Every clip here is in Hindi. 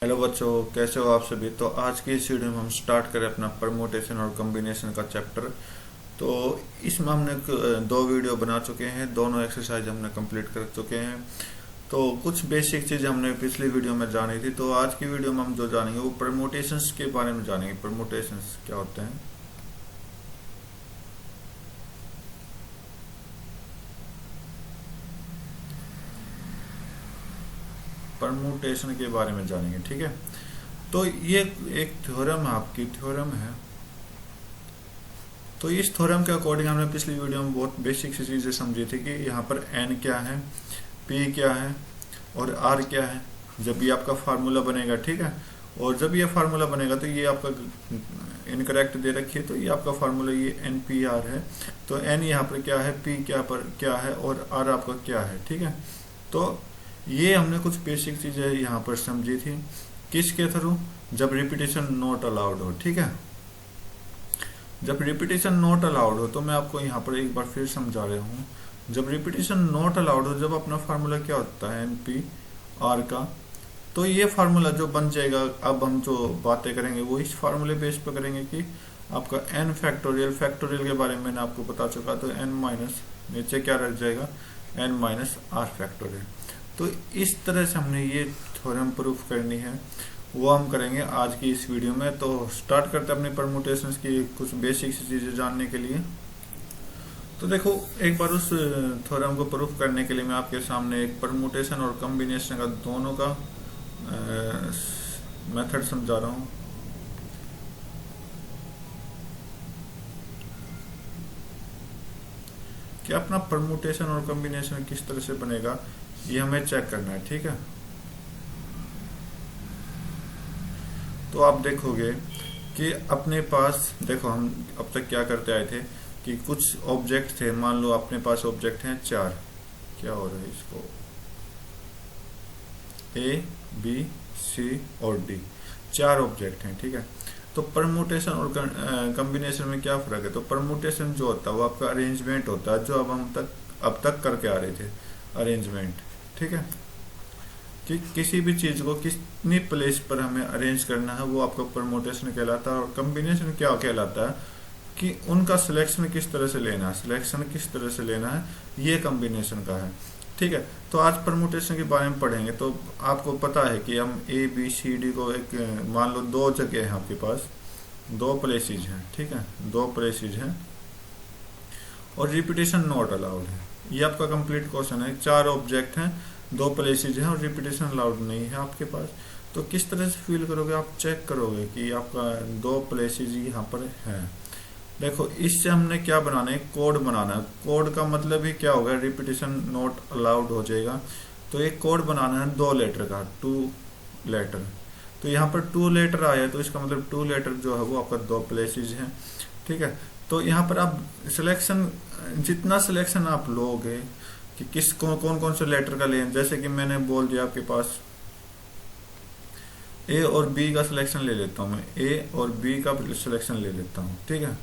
हेलो बच्चों, कैसे हो आप सभी। तो आज की इस वीडियो में हम स्टार्ट करें अपना परमुटेशन और कॉम्बिनेशन का चैप्टर। तो इसमें हमने दो वीडियो बना चुके हैं, दोनों एक्सरसाइज हमने कंप्लीट कर चुके हैं। तो कुछ बेसिक चीज़ हमने पिछली वीडियो में जानी थी, तो आज की वीडियो में हम जो जानेंगे वो परमुटेशंस के बारे में जानेंगे। परमुटेशंस क्या होते हैं, परमुटेशन के बारे में जानेंगे, ठीक है। तो ये एक थ्योरम है, आपकी थ्योरम है। तो इस थ्योरम के अकॉर्डिंग हमने पिछली वीडियो में बहुत बेसिक सी चीजें समझी थी कि यहाँ पर एन क्या है, पी क्या है और आर क्या है। जब ये आपका फार्मूला बनेगा, ठीक है, और जब ये फार्मूला बनेगा तो ये आपका इनकरेक्ट दे रखी है, तो ये आपका फार्मूला ये एन पी आर है। तो एन यहाँ पर क्या है, पी क्या है और आर आपका क्या है, ठीक है। तो ये हमने कुछ बेसिक चीजें यहाँ पर समझी थी, किसके थ्रू, जब रिपीटेशन नॉट अलाउड हो, ठीक है। जब रिपीटेशन नॉट अलाउड हो, तो मैं आपको यहाँ पर एक बार फिर समझा रहा हूँ। जब रिपीटेशन नॉट अलाउड हो, जब अपना फार्मूला क्या होता है, एन पी आर का, तो ये फार्मूला जो बन जाएगा, अब हम जो बातें करेंगे वो इस फार्मूले बेस पे करेंगे कि आपका एन फैक्टोरियल, फैक्टोरियल के बारे में मैंने आपको बता चुका। तो एन माइनस नीचे क्या रह जाएगा, एन माइनस आर फैक्टोरियल। तो इस तरह से हमने ये थ्योरम प्रूफ करनी है, वो हम करेंगे आज की इस वीडियो में। तो स्टार्ट करते हैं अपने परमुटेशंस की कुछ बेसिक सी चीजें जानने के लिए। तो देखो, एक बार उस थ्योरम को प्रूफ करने के लिए मैं आपके सामने एक परमुटेशन और कॉम्बिनेशन का दोनों का मेथड समझा रहा हूँ। कि अपना परमुटेशन और कॉम्बिनेशन किस तरह से बनेगा, ये हमें चेक करना है, ठीक है। तो आप देखोगे कि अपने पास, देखो हम अब तक क्या करते आए थे कि कुछ ऑब्जेक्ट थे। मान लो अपने पास ऑब्जेक्ट हैं चार, क्या हो रहा है इसको, ए बी सी और डी, चार ऑब्जेक्ट हैं, ठीक है। तो परमुटेशन और कॉम्बिनेशन में क्या फर्क है। तो परमुटेशन जो होता है वो आपका अरेंजमेंट होता है, जो अब तक करके आ रहे थे, अरेंजमेंट, ठीक है। कि किसी भी चीज को कितनी प्लेस पर हमें अरेंज करना है, वो आपका परमुटेशन कहलाता है। और कॉम्बिनेशन क्या कहलाता है कि उनका सिलेक्शन किस तरह से लेना है, सिलेक्शन किस तरह से लेना है, ये कॉम्बिनेशन का है, ठीक है। तो आज परमुटेशन के बारे में पढ़ेंगे। तो आपको पता है कि हम ए बी सी डी को एक, मान लो दो जगह है आपके पास, दो प्लेसेज हैं, ठीक है, दो प्लेसेज हैं और रिपीटेशन नॉट अलाउड है। ये आपका कंप्लीट क्वेश्चन है। चार ऑब्जेक्ट हैं, दो प्लेसेज हैं और रिपीटेशन अलाउड नहीं है आपके पास। तो किस तरह से फील करोगे, आप चेक करोगे कि आपका दो प्लेसेज यहाँ पर है। देखो, इससे हमने क्या बनाना है, कोड बनाना है। कोड का मतलब ही क्या होगा, रिपीटेशन नॉट अलाउड हो जाएगा। तो एक कोड बनाना है दो लेटर का, टू लेटर। तो यहाँ पर टू लेटर आया, तो इसका मतलब टू लेटर जो है वो आपका दो प्लेसेज है, ठीक है। तो यहाँ पर आप सिलेक्शन, जितना सिलेक्शन आप लोगे कि किस कौन कौन से लेटर का लें, जैसे कि मैंने बोल दिया आपके पास ए और बी का सिलेक्शन ले लेता हूँ मैं, ए और बी का सिलेक्शन ले लेता हूँ, ठीक है।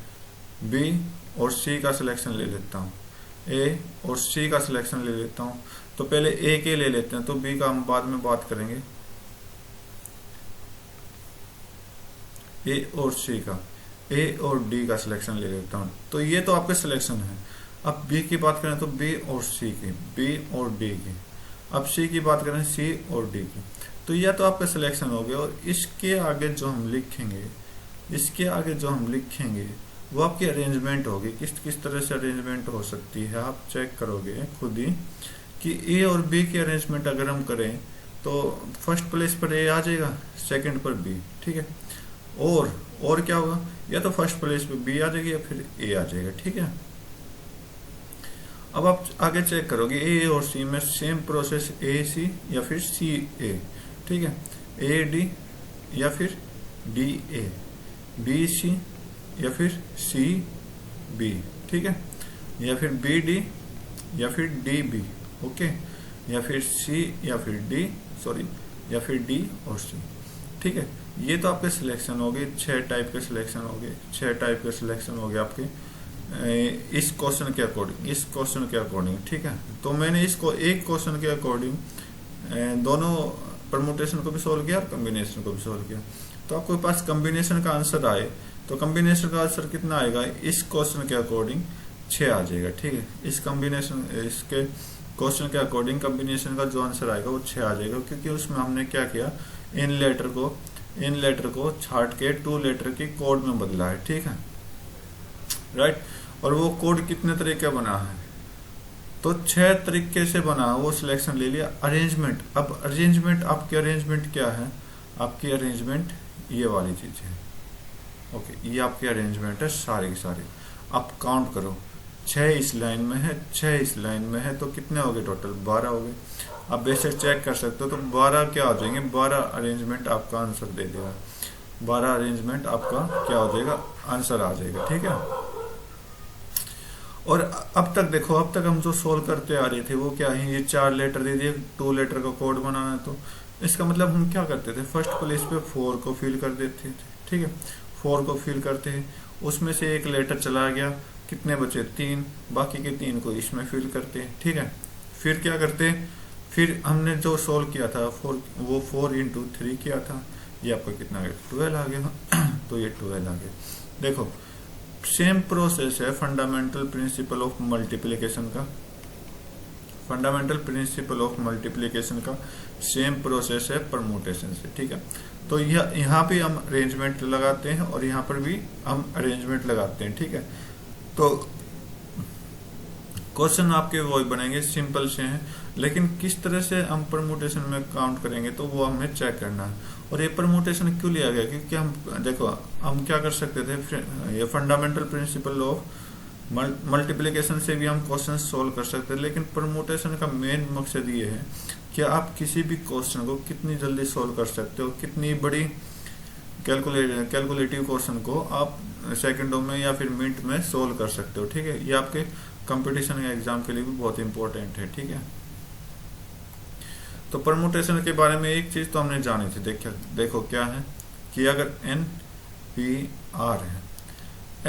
बी और सी का सिलेक्शन ले लेता हूँ, ए और सी का सिलेक्शन ले लेता हूँ। तो पहले ए के ले लेते हैं, तो बी का हम बाद में बात करेंगे। ए और सी का, ए और डी का सिलेक्शन ले लेता हूँ। तो ये तो आपके सिलेक्शन है। अब बी की बात करें तो बी और सी की, बी और डी की। अब सी की बात करें, सी और डी की। तो यह तो आपका सिलेक्शन हो गया। और इसके आगे जो हम लिखेंगे, इसके आगे जो हम लिखेंगे वो आपकी अरेंजमेंट होगी। किस तरह से अरेंजमेंट हो सकती है, आप चेक करोगे खुद ही कि ए और बी की अरेंजमेंट अगर हम करें तो फर्स्ट प्लेस पर ए आ जाएगा, सेकंड पर बी, ठीक है। और क्या होगा, या तो फर्स्ट प्लेस पे बी आ जाएगी या फिर ए आ जाएगा, ठीक है। अब आप आगे चेक करोगे ए और सी में सेम प्रोसेस, ए सी या फिर सी ए, ठीक है। ए डी या फिर डी ए, बी सी या फिर सी बी, ठीक है, या फिर बी डी या फिर डी बी, ओके, या फिर सी या फिर डी, सॉरी, या फिर डी और सी, ठीक है। ये तो आपके सिलेक्शन हो गए, 6 टाइप के सिलेक्शन हो गए, 6 टाइप के सिलेक्शन हो गए आपके इस क्वेश्चन के अकॉर्डिंग, इस क्वेश्चन के अकॉर्डिंग, ठीक है। तो मैंने इसको एक क्वेश्चन के अकॉर्डिंग दोनों परमुटेशन को भी सोल्व किया और कम्बिनेशन को भी सोल्व किया। तो आपके पास कम्बिनेशन का आंसर आए तो कम्बिनेशन का आंसर कितना आएगा, इस क्वेश्चन के अकॉर्डिंग 6 आ जाएगा। ठीक है, इस कम्बिनेशन इसके क्वेश्चन के अकॉर्डिंग कम्बिनेशन का जो आंसर आएगा वो 6 आ जाएगा, क्योंकि उसमें हमने क्या किया, इन लेटर को छाट के 2 लेटर की कोड में बदला है। ठीक है, राइट। और वो कोड कितने तरीके बना है, तो 6 तरीके से बना, वो सिलेक्शन ले लिया। अरेंजमेंट, अब अरेंजमेंट, आपकी अरेंजमेंट क्या है, आपकी अरेंजमेंट ये वाली चीज है। ओके, ये आपकी अरेंजमेंट है सारी की सारी। आप काउंट करो, 6 इस लाइन में है, 6 इस लाइन में है, तो कितने हो गए टोटल, 12 हो गए। आप बेशक चेक कर सकते हो, तो 12 क्या हो जाएंगे, 12 अरेंजमेंट आपका आंसर दे देगा, 12 अरेंजमेंट आपका क्या हो जाएगा, आंसर आ जाएगा। ठीक है, और अब तक देखो, अब तक हम जो सोल्व करते आ रहे थे वो क्या है, ये 4 लेटर दे दिए, 2 लेटर का कोड बनाना है, तो इसका मतलब हम क्या करते थे, फर्स्ट प्लेस पे 4 को फिल कर देते थे। ठीक है, 4 को फिल करते हैं, उसमें से एक लेटर चला गया, कितने बचे, 3, बाकी के 3 को इसमें फिल करते हैं। ठीक है, फिर क्या करते हैं, फिर हमने जो सोल्व किया था 4, वो 4 इंटू 3 किया था, ये आपका कितना आ गया, 12 आ गया। तो ये 12 आ गया। देखो सेम प्रोसेस है फंडामेंटल प्रिंसिपल ऑफ मल्टीप्लिकेशन का, फंडामेंटल प्रिंसिपल ऑफ मल्टीप्लिकेशन का सेम प्रोसेस है परमुटेशन से। ठीक है, तो यहाँ पे हम अरेंजमेंट लगाते हैं और यहाँ पर भी हम अरेंजमेंट लगाते हैं। ठीक है, तो क्वेश्चन आपके वही बनेंगे, सिंपल से हैं, लेकिन किस तरह से हम परमुटेशन में काउंट करेंगे तो वो हमें चेक करना है। और ये परमुटेशन क्यों लिया गया, क्योंकि हम देखो हम क्या कर सकते थे, ये फंडामेंटल प्रिंसिपल ऑफ मल्टीप्लिकेशन से भी हम क्वेश्चन सोल्व कर सकते हैं, लेकिन परमुटेशन का मेन मकसद ये है कि आप किसी भी क्वेश्चन को कितनी जल्दी सोल्व कर सकते हो, कितनी बड़ी कैलकुलेटिव क्वेश्चन को आप सेकंडों में या फिर मिनट में सोल्व कर सकते हो। ठीक है, ये आपके कंपटीशन या एग्जाम के लिए भी बहुत इंपॉर्टेंट है। ठीक है, तो परमुटेशन के बारे में एक चीज तो हमने जानी थी, देखो क्या है कि अगर n p r है,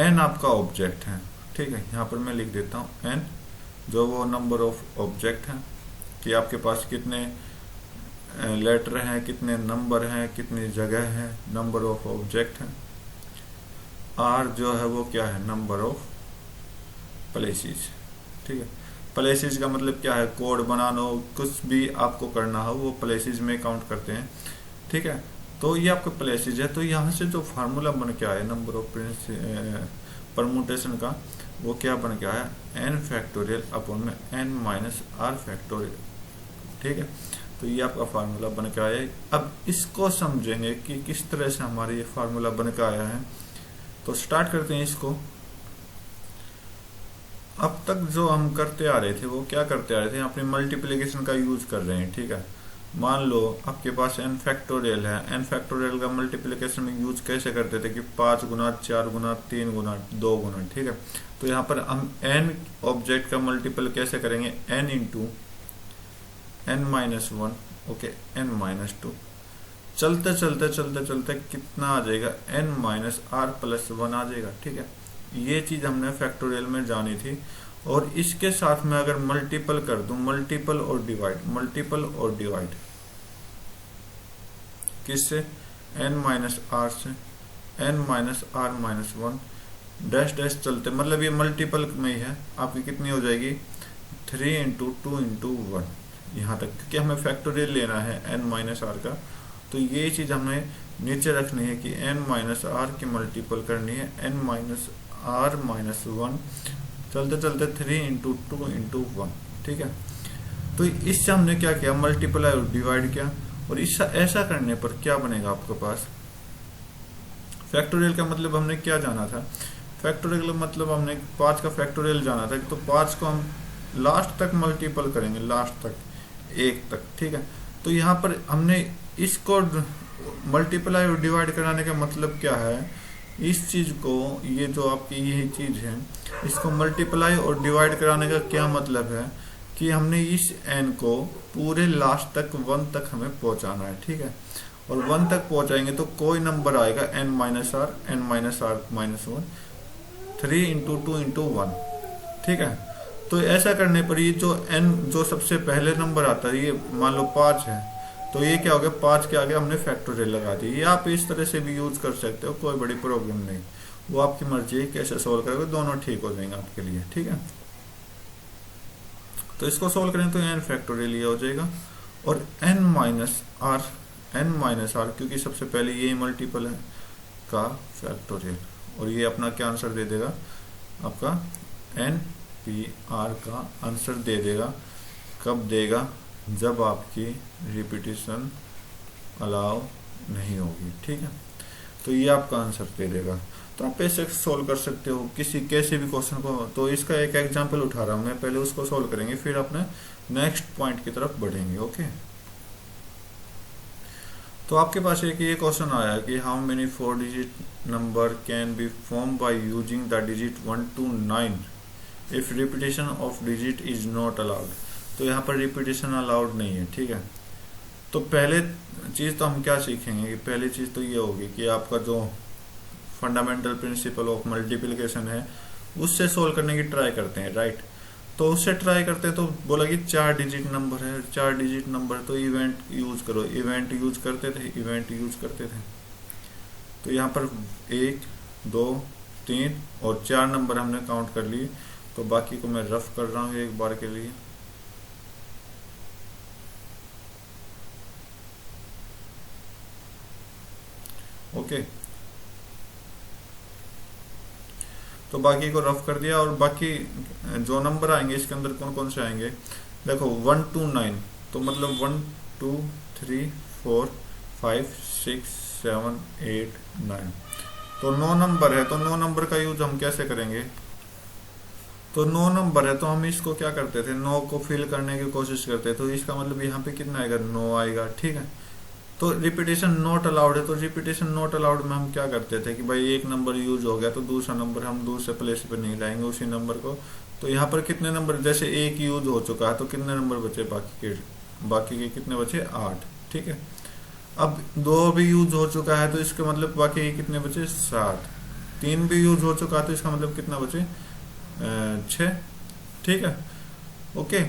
n आपका ऑब्जेक्ट है। ठीक है, यहाँ पर मैं लिख देता हूँ n, जो वो नंबर ऑफ ऑब्जेक्ट है कि आपके पास कितने लेटर हैं, कितने नंबर हैं, कितनी जगह है, नंबर ऑफ ऑब्जेक्ट है। r जो है वो क्या है, नंबर ऑफ प्लेसेस। ठीक है, प्लेसेस का मतलब क्या है, कोड बनाना हो, कुछ भी आपको करना हो वो प्लेसेस में काउंट करते हैं। ठीक है, तो ये आपके प्लेसेस है। तो यहाँ से जो फार्मूला बन के आया नंबर ऑफ परमुटेशन का, वो क्या बन के आया, n फैक्टोरियल अपॉन में n माइनस r फैक्टोरियल। ठीक है, तो ये आपका फार्मूला बन के आया है। अब इसको समझेंगे कि किस तरह से हमारे ये फार्मूला बन के आया है, तो स्टार्ट करते हैं इसको। अब तक जो हम करते आ रहे थे वो क्या करते आ रहे थे, अपने मल्टीप्लिकेशन का यूज कर रहे हैं। ठीक है, मान लो आपके पास n फैक्टोरियल है, n फैक्टोरियल का मल्टीप्लिकेशन में यूज कैसे करते थे कि 5 गुना, 4 गुना, 3 गुना, 2 गुना। ठीक है, तो यहाँ पर हम n ऑब्जेक्ट का मल्टीपल कैसे करेंगे, n into n minus 1, okay, n minus 2, चलते चलते चलते चलते कितना आ जाएगा, n माइनस r प्लस 1 आ जाएगा। ठीक है, ये चीज हमने फैक्टोरियल में जानी थी। और इसके साथ में अगर मल्टीपल कर दूं, मल्टीपल और डिवाइड किससे, n माइनस r से, n minus r minus 1, dash dash चलते, मतलब ये मल्टीपल में ही है, आपकी कितनी हो जाएगी, 3 इंटू 2 इंटू 1 यहाँ तक, क्योंकि हमें फैक्टोरियल लेना है n माइनस r का। तो ये चीज हमें नीचे रखनी है कि n माइनस r की मल्टीपल करनी है n माइनस r माइनस 1, चलते चलते 3 इंटू 2 इंटू 1। ठीक है, तो इससे हमने क्या किया, मल्टीप्लाई और डिवाइड किया। और इस ऐसा करने पर क्या बनेगा आपके पास, फैक्टोरियल का मतलब हमने क्या जाना था, फैक्टोरियल का मतलब हमने 5 का फैक्टोरियल जाना था, तो 5 को हम लास्ट तक मल्टीपल करेंगे, लास्ट तक, 1 तक। ठीक है, तो यहाँ पर हमने इसको मल्टीप्लाई और डिवाइड कराने का मतलब क्या है, इस चीज को, ये जो आपकी यही चीज है, इसको मल्टीप्लाई और डिवाइड कराने का क्या मतलब है कि हमने इस n को पूरे लास्ट तक 1 तक हमें पहुंचाना है। ठीक है, और 1 तक पहुंचाएंगे तो कोई नंबर आएगा n minus r minus 1, 3 into 2 into 1। ठीक है, तो ऐसा करने पर ये जो n जो सबसे पहले नंबर आता है, ये मान लो 5 है, तो ये क्या हो गया, 5 के आगे हमने फैक्टोरियल लगा दी। ये आप इस तरह से भी यूज कर सकते हो, कोई बड़ी प्रॉब्लम नहीं, वो आपकी मर्जी है कैसे सोल्व करोगे, दोनों ठीक हो जाएंगे आपके लिए, ठीक है। तो इसको सोल्व करें तो एन फैक्टोरियल ये हो जाएगा, और n minus r, n minus r क्योंकि सबसे पहले ये मल्टीपल है का फैक्टोरियल, और ये अपना क्या आंसर दे देगा, आपका एन पी आर का आंसर दे देगा। कब देगा, जब आपकी रिपीटिशन अलाउ नहीं होगी, ठीक है। तो ये आपका आंसर दे देगा। तो आप ऐसे सोल्व कर सकते हो किसी कैसे भी क्वेश्चन को। तो इसका एक एग्जांपल उठा रहा हूं मैं, पहले उसको सोल्व करेंगे फिर अपने नेक्स्ट पॉइंट की तरफ बढ़ेंगे, ओके। तो आपके पास एक ये क्वेश्चन आया कि how many 4 digit number can be form by using the digit 1 to 9 if repetition of digit is not allowed. तो यहाँ पर रिपीटिशन अलाउड नहीं है, ठीक है। तो पहले चीज तो हम क्या सीखेंगे कि पहली चीज तो ये होगी कि आपका जो फंडामेंटल प्रिंसिपल ऑफ मल्टीप्लिकेशन है उससे सोल्व करने की ट्राई करते हैं, राइट। तो उससे ट्राई करते हैं तो बोला कि 4 डिजिट नंबर है, 4 डिजिट नंबर तो इवेंट यूज करो, इवेंट यूज करते थे, इवेंट यूज करते थे। तो यहाँ पर 1 2 3 और 4 नंबर हमने काउंट कर लिए। तो बाकी को मैं रफ कर रहा हूँ एक बार के लिए। ओके, तो बाकी को रफ कर दिया, और बाकी जो नंबर आएंगे इसके अंदर कौन कौन से आएंगे, देखो 1 to 9, तो मतलब 1 2 3 4 5 6 7 8 9, तो 9 नंबर है। तो 9 नंबर का यूज हम कैसे करेंगे, तो 9 नंबर है तो हम इसको क्या करते थे, 9 को फिल करने की कोशिश करते, तो इसका मतलब यहाँ पे कितना आएगा, 9 आएगा, ठीक है। तो रिपीटेशन नॉट अलाउड है, तो रिपीटेशन नॉट अलाउड में हम क्या करते थे कि भाई एक नंबर यूज हो गया तो दूसरा नंबर हम दूसरे प्लेस पे नहीं लाएंगे उसी नंबर को। तो यहाँ पर कितने नंबर, जैसे एक यूज हो चुका है तो कितने नंबर बचे, बाकी के कितने बचे, 8, ठीक है। अब 2 भी यूज हो चुका है तो इसका मतलब बाकी के कितने बचे, 7। 3 भी यूज हो चुका है तो इसका मतलब कितना बचे, 6, ठीक है, ओके।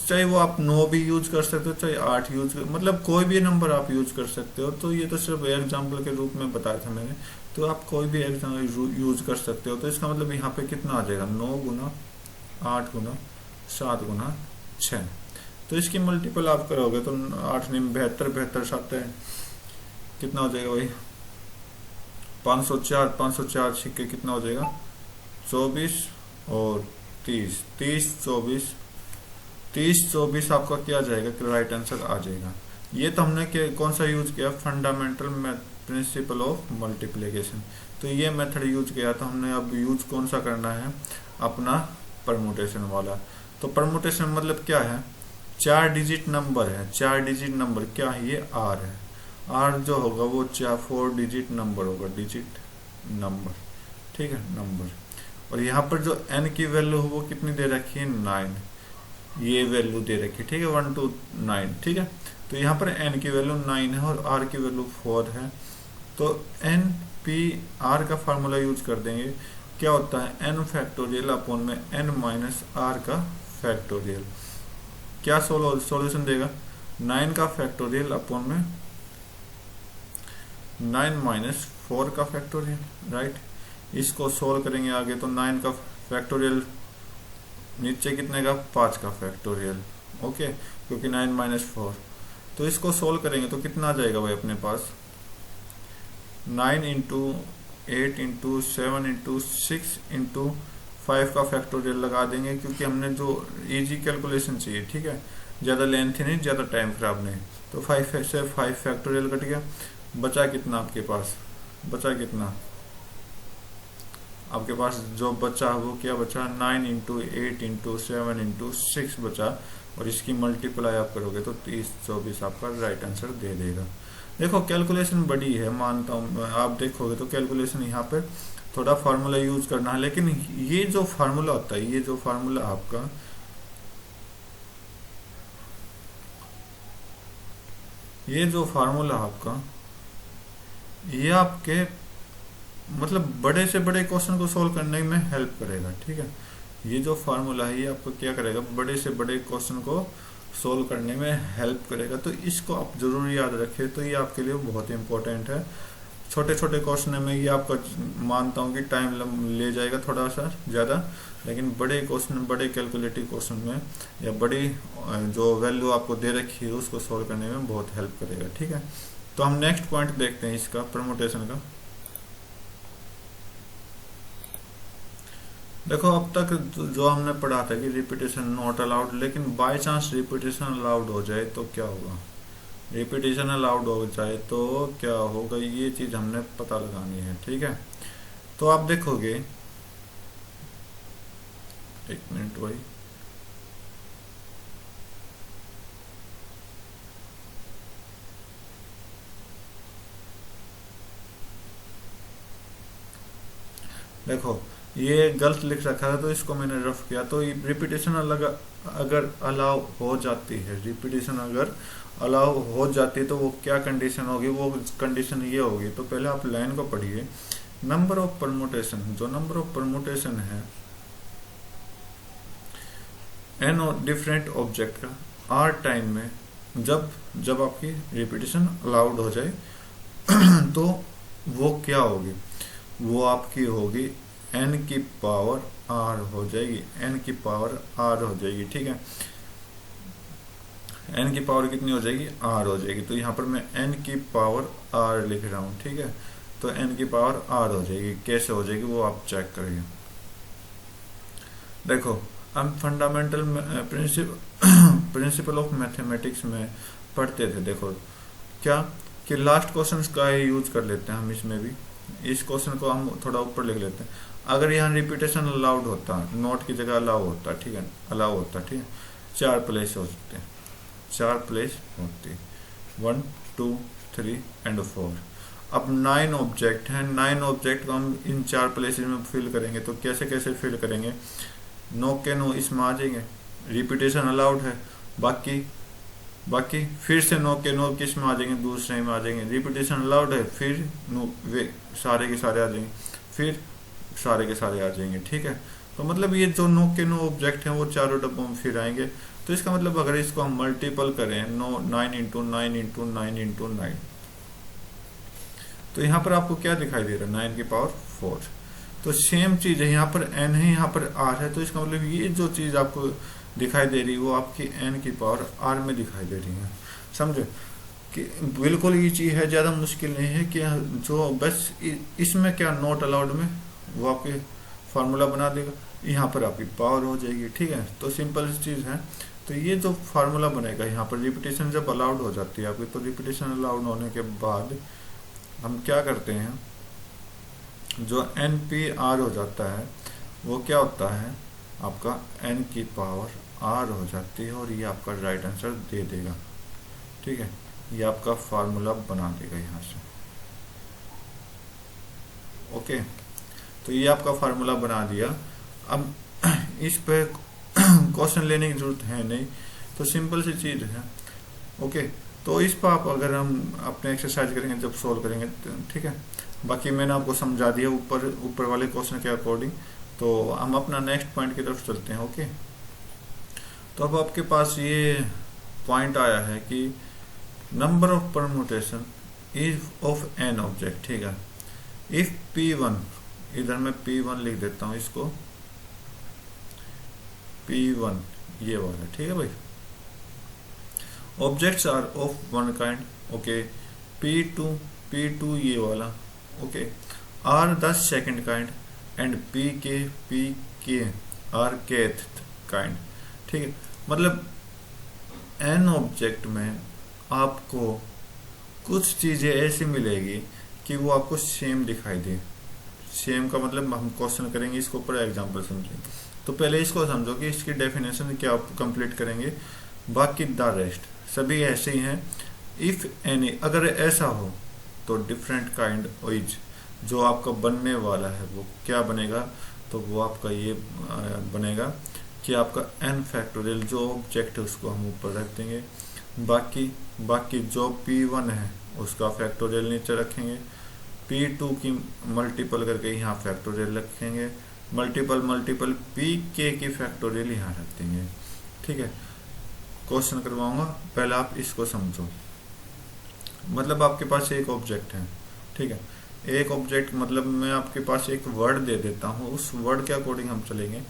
चाहे वो आप 9 भी यूज कर सकते हो, चाहे 8 यूज कर, मतलब कोई भी नंबर आप यूज कर सकते हो। तो ये तो सिर्फ एग्जांपल के रूप में बताया था मैंने, तो आप कोई भी एग्जाम्पल यूज कर सकते हो। तो इसका मतलब यहाँ पे कितना आ जाएगा, 9 गुना 8 गुना 7 गुना 6। तो इसकी मल्टीपल आप करोगे तो 8 9 72, 72 7 कितना हो जाएगा भाई, 504, 504 छिक्के कितना हो जाएगा, 24 और 30, 30 24, 30 24 आपका क्या जाएगा, राइट आंसर आ जाएगा। ये तो हमने कौन सा यूज किया, फंडामेंटल प्रिंसिपल ऑफ मल्टीप्लिकेशन। तो ये मेथड यूज किया था हमने। अब यूज कौन सा करना है, अपना परमुटेशन वाला। तो परमुटेशन मतलब क्या है, 4 डिजिट नंबर है, 4 डिजिट नंबर क्या है, ये आर है। आर जो होगा वो 4 डिजिट नंबर होगा, डिजिट नंबर, ठीक है, नंबर। और यहाँ पर जो एन की वैल्यू हो वो कितनी दे रखी है, 9, ये वैल्यू दे रखी है, ठीक है, 1 to 9, ठीक है। तो यहाँ पर n की वैल्यू 9 है और r की वैल्यू 4 है। तो n p r का फार्मूला यूज कर देंगे, क्या होता है, n फैक्टोरियल अपॉन में n माइनस r का फैक्टोरियल। क्या सॉल्यूशन देगा, 9 का फैक्टोरियल अपॉन में 9 माइनस 4 का फैक्टोरियल, राइट। इसको सोल्व करेंगे आगे तो 9 का फैक्टोरियल नीचे कितने का, 5 का फैक्टोरियल, ओके, क्योंकि 9 माइनस 4। तो इसको सोल्व करेंगे तो कितना आ जाएगा भाई अपने पास, 9 इंटू 8 इंटू 7 इंटू 6 इंटू 5 का फैक्टोरियल लगा देंगे, क्योंकि हमने जो इजी कैलकुलेशन चाहिए, ठीक है, ज़्यादा लेंथ नहीं, ज़्यादा टाइम खराब नहीं। तो 5 से 5 फैक्टोरियल कट गया, बचा कितना आपके पास, बचा कितना आपके पास, जो बचा वो क्या बचा, 9 इंटू 8 इंटू 7 इंटू 6 बचा। और इसकी मल्टीप्लाई आप करोगे तो 30 24 आपका राइट आंसर दे देगा। देखो कैलकुलेशन बड़ी है, मानता हूँ, आप देखोगे तो कैलकुलेशन यहाँ पे थोड़ा फार्मूला यूज करना है, लेकिन ये जो फार्मूला होता है, ये जो फार्मूला आपका, ये जो फार्मूला आपका, ये आपके मतलब बड़े से बड़े क्वेश्चन को सोल्व करने में हेल्प करेगा, ठीक है। ये जो फार्मूला है ये आपको क्या करेगा, बड़े से बड़े क्वेश्चन को सोल्व करने में हेल्प करेगा। तो इसको आप जरूर याद रखें, तो ये आपके लिए बहुत इंपॉर्टेंट है। छोटे छोटे क्वेश्चन में ये आपका मानता हूँ कि टाइम ले जाएगा थोड़ा सा ज़्यादा, लेकिन बड़े क्वेश्चन, बड़े कैलकुलेटिव क्वेश्चन में या बड़ी जो वैल्यू आपको दे रखी है उसको सोल्व करने में बहुत हेल्प करेगा। ठीक है, तो हम नेक्स्ट पॉइंट देखते हैं इसका, परमुटेशन का। देखो अब तक जो हमने पढ़ा था कि रिपीटेशन नॉट अलाउड, लेकिन बाय चांस रिपीटेशन अलाउड हो जाए तो क्या होगा, रिपीटेशन अलाउड हो जाए तो क्या होगा, ये चीज हमने पता लगानी है। ठीक है, तो आप देखोगे, एक मिनट भाई, देखो ये गलत लिख रखा था तो इसको मैंने रफ किया। तो रिपीटेशन अलग अगर अलाउ हो जाती है, रिपीटेशन अगर अलाउ हो जाती है तो वो क्या कंडीशन होगी, वो कंडीशन ये होगी। तो पहले आप लाइन को पढ़िए, नंबर ऑफ परमुटेशन, जो नंबर ऑफ परमुटेशन है एन डिफरेंट ऑब्जेक्ट का आर टाइम में, जब जब आपकी रिपीटेशन अलाउड हो जाए तो वो क्या होगी, वो आपकी होगी एन की पावर आर हो जाएगी, एन की पावर आर हो जाएगी। ठीक है, एन की पावर कितनी हो जाएगी, आर हो जाएगी। तो यहाँ पर मैं एन की पावर आर लिख रहा हूँ। ठीक है, तो एन की पावर आर हो जाएगी। कैसे हो जाएगी वो आप चेक करिए। देखो हम फंडामेंटल प्रिंसिपल ऑफ मैथमेटिक्स में पढ़ते थे। देखो क्या कि लास्ट क्वेश्चन का यूज कर लेते हैं हम इसमें भी। इस क्वेश्चन को हम थोड़ा ऊपर लिख लेते हैं। अगर यहाँ रिपीटेशन अलाउड होता, नोट की जगह अलाउ होता, ठीक है, अलाउ होता, ठीक है, 4 प्लेस हो सकते हैं, 4 प्लेस होती, 1 2 3 एंड 4। अब 9 ऑब्जेक्ट हैं, 9 ऑब्जेक्ट को हम इन 4 प्लेसेस में फिल करेंगे। तो कैसे कैसे फिल करेंगे, नो के नो इसमें आ जाएंगे, रिपीटेशन अलाउड है, बाकी बाकी फिर से नो के नो किस में आ जाएंगे, दूसरे में आ जाएंगे, रिपीटेशन अलाउड है, फिर नो वे सारे के सारे आ जाएंगे, फिर सारे के सारे आ जाएंगे। ठीक है, तो मतलब ये जो नो के नो ऑब्जेक्ट हैं वो चारों डब्बों में फिर आएंगे। तो इसका मतलब अगर इसको हम मल्टीपल करें, नो 9 इंटू 9 इंटू 9 इंटू 9, तो यहाँ पर आपको क्या दिखाई दे रहा है, 9 की पावर 4। तो सेम चीज है, यहाँ पर n है, यहाँ पर r है। तो इसका मतलब ये जो चीज आपको दिखाई दे रही है वो आपकी n की पावर r में दिखाई दे रही है। समझे कि बिल्कुल ये चीज है, ज्यादा मुश्किल नहीं है कि जो बस इसमें क्या नॉट अलाउड में वो आपके फार्मूला बना देगा, यहाँ पर आपकी पावर हो जाएगी। ठीक है, तो सिंपल चीज है। तो ये जो फार्मूला बनेगा यहाँ पर, रिपीटेशन जब अलाउड हो जाती है आपकी, तो रिपीटेशन अलाउड होने के बाद हम क्या करते हैं, जो एन पी आर हो जाता है वो क्या होता है, आपका एन की पावर आर हो जाती है, और ये आपका राइट आंसर दे देगा। ठीक है, ये आपका फार्मूला बना देगा यहाँ से। ओके, तो ये आपका फार्मूला बना दिया। अब इस पे क्वेश्चन लेने की जरूरत है नहीं, तो सिंपल सी चीज है। ओके, तो इस पर आप अगर हम अपने एक्सरसाइज करेंगे जब सोल्व करेंगे, ठीक है, बाकी मैंने आपको समझा दिया ऊपर वाले क्वेश्चन के अकॉर्डिंग। तो हम अपना नेक्स्ट पॉइंट की तरफ चलते हैं। ओके, तो अब आपके पास ये पॉइंट आया है कि number of permutation is of an object. ठीक है, इफ P1, इधर मैं P1 लिख देता हूं इसको, P1 ये वाला, ठीक है भाई, objects are of one kind. Okay, P2 ये वाला, okay, are the second kind and P are kth kind. ठीक है, मतलब एन ऑब्जेक्ट में आपको कुछ चीजें ऐसी मिलेगी कि वो आपको सेम दिखाई दे। सेम का मतलब हम क्वेश्चन करेंगे इसके ऊपर, एग्जांपल समझेंगे। तो पहले इसको समझो कि इसकी डेफिनेशन क्या आप कंप्लीट करेंगे, बाकी द रेस्ट सभी ऐसे ही हैं। इफ एनी, अगर ऐसा हो तो डिफरेंट काइंड इज, जो आपका बनने वाला है वो क्या बनेगा, तो वो आपका ये बनेगा कि आपका n फैक्टोरियल जो ऑब्जेक्ट है उसको हम ऊपर रख देंगे, बाकी जो P1 है उसका फैक्टोरियल नीचे रखेंगे, P2 की मल्टीपल करके यहाँ फैक्टोरियल रखेंगे, मल्टीपल Pk की फैक्टोरियल यहाँ रख देंगे। ठीक है, क्वेश्चन करवाऊंगा, पहले आप इसको समझो। मतलब आपके पास एक ऑब्जेक्ट है, ठीक है, एक ऑब्जेक्ट मतलब मैं आपके पास एक वर्ड दे देता हूँ, उस वर्ड के अकॉर्डिंग हम चलेंगे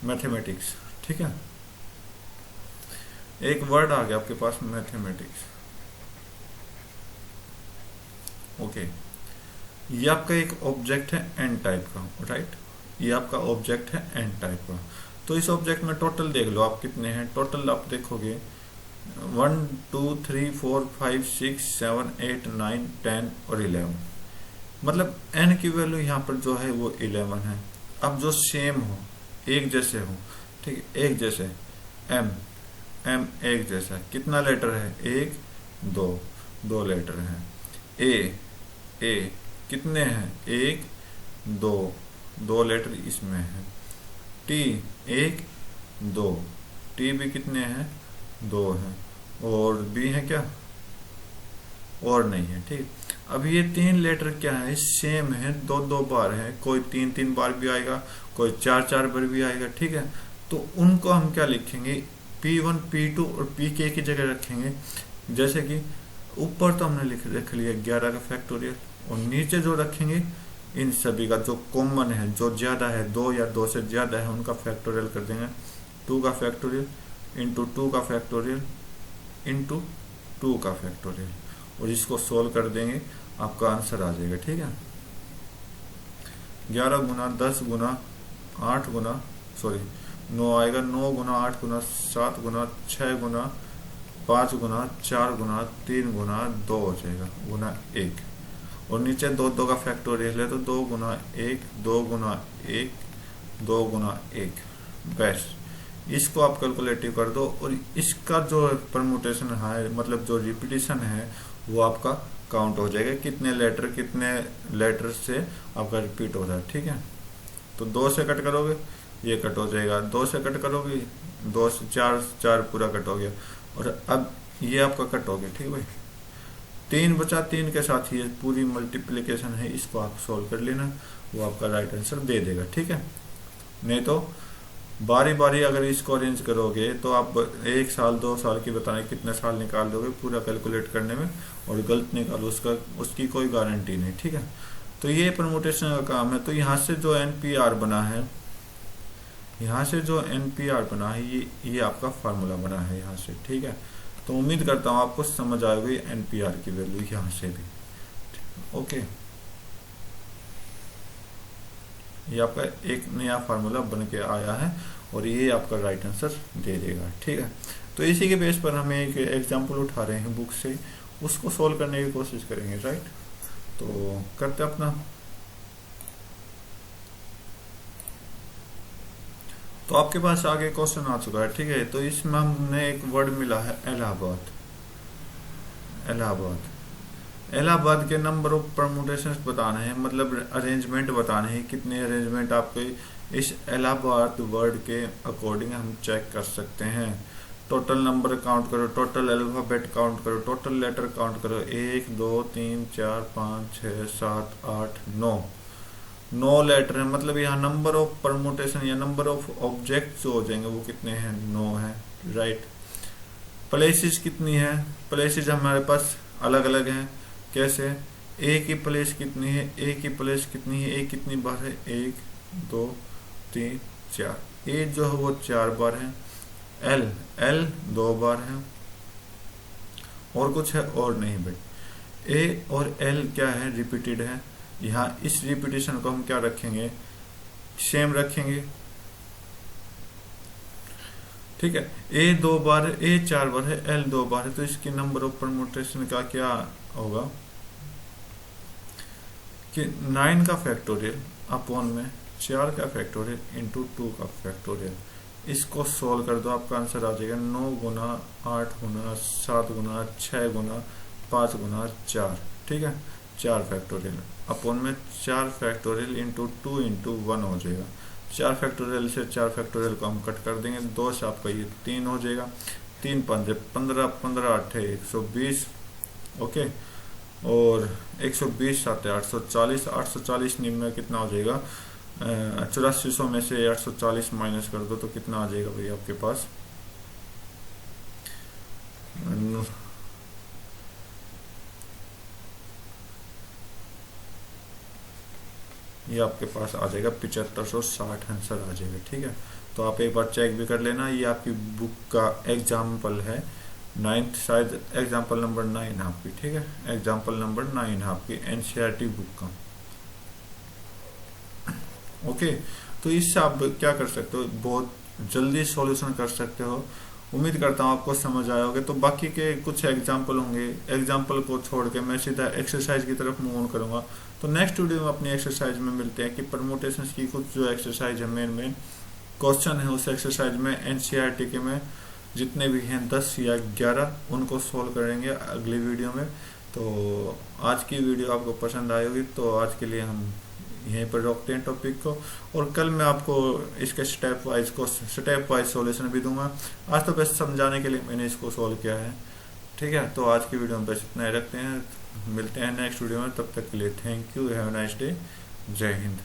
मैथमेटिक्स, ठीक है। एक वर्ड आ गया आपके पास मैथमेटिक्स, ओके। ये आपका एक ऑब्जेक्ट है एन टाइप का, राइट, ये आपका ऑब्जेक्ट है एन टाइप का। तो इस ऑब्जेक्ट में टोटल देख लो आप कितने हैं, टोटल आप देखोगे 1 2 3 4 5 6 7 8 9 10 और 11, मतलब एन की वैल्यू यहाँ पर जो है वो 11 है। अब जो सेम हो, एक जैसे हो, ठीक है, एक जैसे एम, एम एक जैसा, कितना लेटर है, एक दो, दो लेटर है। ए कितने हैं, एक दो, दो लेटर इसमें है। टी एक दो, टी भी कितने हैं, दो हैं। और बी है क्या, और नहीं है, ठीक। अब ये तीन लेटर क्या है, सेम है, दो दो बार है, कोई तीन तीन बार भी आएगा, कोई चार चार बार भी आएगा, ठीक है। तो उनको हम क्या लिखेंगे, P1 P2 और Pk की जगह रखेंगे। जैसे कि ऊपर तो हमने रख लिया 11 का फैक्टोरियल, और नीचे जो रखेंगे इन सभी का जो कॉमन है, जो ज्यादा है, दो या दो से ज्यादा है, उनका फैक्टोरियल कर देंगे। 2 का फैक्टोरियल इंटू 2 का फैक्टोरियल इंटू 2 का फैक्टोरियल, और इसको सोल्व कर देंगे, आपका आंसर आ जाएगा, ठीक है। 11 गुना 10 गुना 8 गुना सॉरी 9 आएगा, 9 गुना 8 गुना 7 गुना 6 गुना 5 गुना 4 गुना 3 गुना 2 हो जाएगा, गुना 1, और नीचे 2 2 का फैक्टोरियल है, तो 2 गुना 1 2 गुना 1 2 गुना 1, बेस्ट। इसको आप कैलकुलेटिव कर दो, और इसका जो परमुटेशन है, मतलब जो रिपीटिशन है, वो आपका काउंट हो जाएगा, कितने लेटर से आपका रिपीट हो रहा है, ठीक है। तो 2 से कट करोगे ये कट हो जाएगा, 2 से कट करोगे 2 से 4 4 पूरा कट हो गया, और अब ये आपका कट हो गया, ठीक है भाई। 3 बचा, 3 के साथ ये पूरी मल्टीप्लिकेशन है, इसको आप सोल्व कर लेना, वो आपका राइट आंसर दे देगा, ठीक है। नहीं तो बारी बारी अगर इसको अरेंज करोगे तो आप 1 साल 2 साल की बताने कितने साल निकाल दोगे पूरा कैलकुलेट करने में, और गलत निकालो उसकी कोई गारंटी नहीं, ठीक है। तो ये परमुटेशन का काम है। तो यहाँ से जो एनपीआर बना है, यहाँ से जो एनपीआर बना है, ये आपका फार्मूला बना है यहाँ से, ठीक है। तो उम्मीद करता हूँ आपको समझ आ गई एनपीआर की वैल्यू यहाँ से भी, ओके। ये आपका एक नया फार्मूला बन के आया है, और ये आपका राइट आंसर दे देगा, ठीक है। तो इसी के बेस पर हम एक एग्जांपल उठा रहे हैं बुक से, उसको सोल्व करने की कोशिश करेंगे, राइट। तो करते अपना। तो आपके पास आगे क्वेश्चन आ चुका है, ठीक है। तो इसमें हमने एक वर्ड मिला है इलाहाबाद। इलाहाबाद, इलाहाबाद के नंबर ऑफ परमुटेशंस बताने हैं, मतलब अरेंजमेंट बताने हैं, कितने अरेंजमेंट आपके इस इलाहाबाद वर्ड के अकॉर्डिंग हम चेक कर सकते हैं। टोटल नंबर काउंट करो, टोटल अल्फाबेट काउंट करो, टोटल लेटर काउंट करो, 1 2 3 4 5 6 7 8 9, 9 लेटर है, मतलब यहाँ नंबर ऑफ परमुटेशन या नंबर ऑफ ऑब्जेक्ट जो हो जाएंगे वो कितने हैं, 9 है, राइट। प्लेसेस कितनी है, प्लेसेस हमारे पास अलग अलग हैं, कैसे, ए की प्लेस कितनी है, ए की प्लेस कितनी है, ए कितनी बार है, 1 2 3 4, ए जो है वो 4 बार है, एल 2 बार है, और कुछ है और नहीं भाई। ए और एल क्या है, रिपीटेड है। यहाँ इस रिपीटेशन को हम क्या रखेंगे, सेम रखेंगे, ठीक है। ए 2 बार है, ए 4 बार है, एल 2 बार है, तो इसकी नंबर ऑफ परमुटेशन का क्या होगा कि 9 का फैक्टोरियल अपॉन में 4 का फैक्टोरियल इंटू 2 का फैक्टोरियल। इसको सोल्व कर दो, आपका आंसर आ जाएगा 9 गुना 8 गुना 7 गुना 6 गुना 5 गुना 4, ठीक है। 4 फैक्टोरियल अपॉन में 4 फैक्टोरियल इंटू 2 इंटू 1 हो जाएगा। 4 फैक्टोरियल से 4 फैक्टोरियल को हम कट कर देंगे, 2 से आपका ये 3 हो जाएगा, 3 5 15 15 8 120, ओके। और 120 7 840, 840 में कितना हो जाएगा, 8400 में से 840 माइनस कर दो तो कितना आ जाएगा भाई आपके पास, ये आपके पास आ जाएगा 7560 आंसर आ जाएगा। ठीक है, तो आप एक बार चेक भी कर लेना। ये आपकी बुक का एग्जाम्पल है, 9th शायद एग्जाम्पल नंबर 9 आपकी। ठीक है, एग्जाम्पल नंबर 9 आपकी एनसीईआरटी बुक का। ओके, तो इससे आप क्या कर सकते हो, बहुत जल्दी सॉल्यूशन कर सकते हो। उम्मीद करता हूँ आपको समझ आया होगा। तो बाकी के कुछ एग्जाम्पल होंगे, एग्जाम्पल को छोड़ के मैं सीधा एक्सरसाइज की तरफ मूव ऑन करूंगा। तो नेक्स्ट वीडियो में अपनी एक्सरसाइज में मिलते हैं कि परमुटेशन की कुछ जो एक्सरसाइज है, मेन क्वेश्चन है उस एक्सरसाइज में एनसीईआरटी के में जितने भी हैं 10 या 11 उनको सोल्व करेंगे अगली वीडियो में। तो आज की वीडियो आपको पसंद आई होगी, तो आज के लिए हम यहीं पर रोकते हैं टॉपिक को, और कल मैं आपको इसके स्टेप वाइज सॉल्यूशन भी दूंगा। आज तो बस समझाने के लिए मैंने इसको सोल्व किया है। ठीक है, तो आज की वीडियो में बस इतना ही रखते हैं, मिलते हैं नेक्स्ट वीडियो में। तब तक के लिए thank you, have a nice day, जय हिंद।